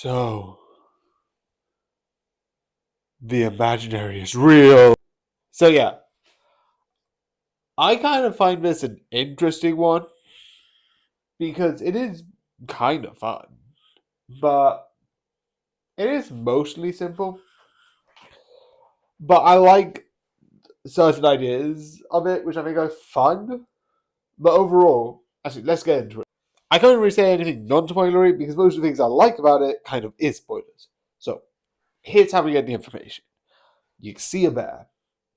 So, the imaginary is real. So, yeah, I kind of find this an interesting one because it is kind of fun, but it is mostly simple. But I like certain ideas of it, which I think are fun. But overall, actually, let's get into it. I can't really say anything non-spoilery because most of the things I like about it kind of is spoilers. So, here's how we get the information. You see a bear.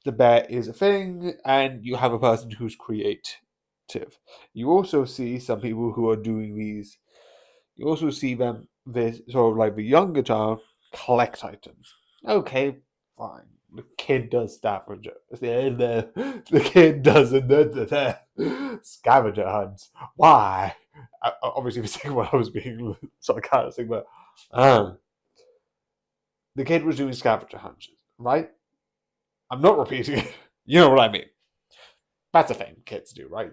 The bear is a thing, and you have a person who's creative. You also see some people who are doing these. You also see them, this sort of like the younger child, collect items. Okay, fine. The kid does scavenger. The kid does scavenger hunts. Why? Obviously, the second one I was being sarcastic, but the kid was doing scavenger hunts, right? I'm not repeating it. You know what I mean. That's a thing kids do, right?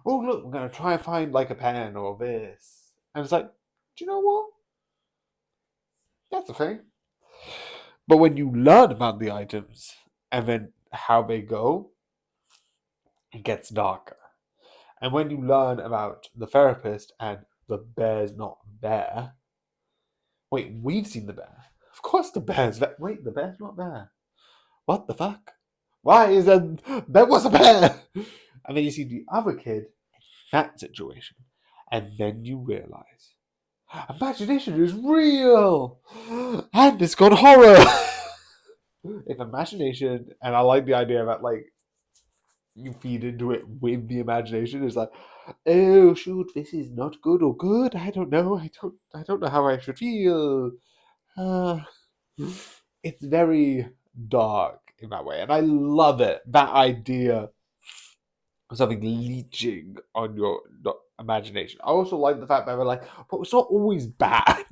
Oh, look, we're going to try and find like a pen or this. And it's like, do you know what? That's a thing. But when you learn about the items and then how they go, it gets darker. And when you learn about the therapist and the bear's not there, wait, we've seen the bear. Of course the bear's there. Wait, the bear's not there. What the fuck? Why is there was a bear? And then you see the other kid in that situation. And then you realize imagination is real and it's got horror. If imagination, and I like the idea that like you feed into it with the imagination, it's like, oh shoot, this is not good or good. I don't know. I don't know how I should feel. Uh, it's very dark in that way, and I love it. That idea of something leeching on your imagination. I also like the fact that they're like, but it's not always bad.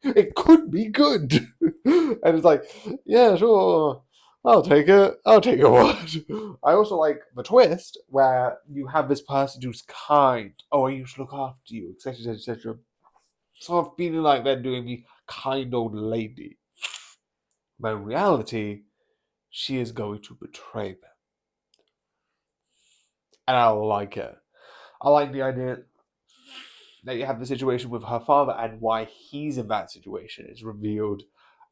It could be good, and it's like, yeah, sure. I'll take it. I'll take your word. I also like the twist where you have this person who's kind. Oh, I used to look after you, etc., etc. Sort of feeling like they're doing the kind old lady. But in reality, she is going to betray them. And I like it. I like the idea that you have the situation with her father and why he's in that situation is revealed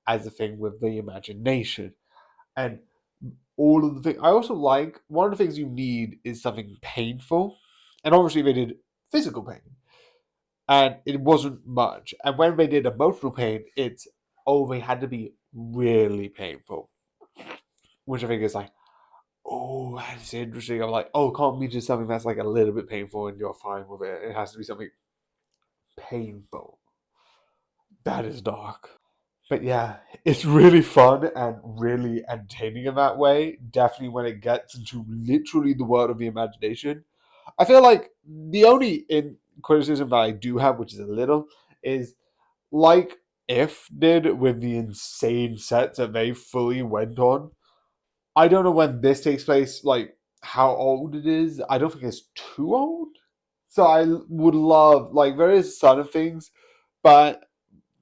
as a thing with the imagination. And all of the things. I also like one of the things you need is something painful. And obviously, they did physical pain. And it wasn't much. And when they did emotional pain, it's, oh, they had to be really painful. Which I think is like, oh, that's interesting. I'm like, oh, it can't be just something that's like a little bit painful and you're fine with it. It has to be something painful. That is dark. But yeah, it's really fun and really entertaining in that way. Definitely when it gets into literally the world of the imagination. I feel like the only criticism that I do have, which is a little, is like If did with the insane sets that they fully went on. I don't know when this takes place, like how old it is. I don't think it's too old. So I would love, like, there is some things, but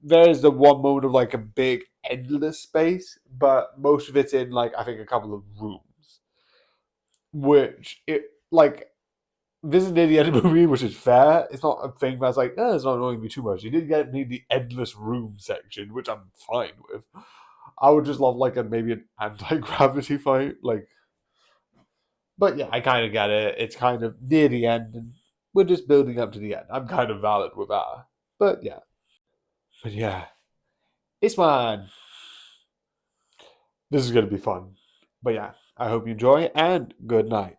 there is the one moment of like a big endless space, but most of it's in like I think a couple of rooms, which it like this is near the end of the movie, which is fair. It's not a thing that's like, oh, it's not annoying me too much. You did get me the endless room section, which I'm fine with. I would just love like maybe an anti gravity fight, like. But yeah, I kind of get it. It's kind of near the end, and we're just building up to the end. I'm kind of valid with that. But yeah, it's fun. This is gonna be fun. But yeah, I hope you enjoy, and good night.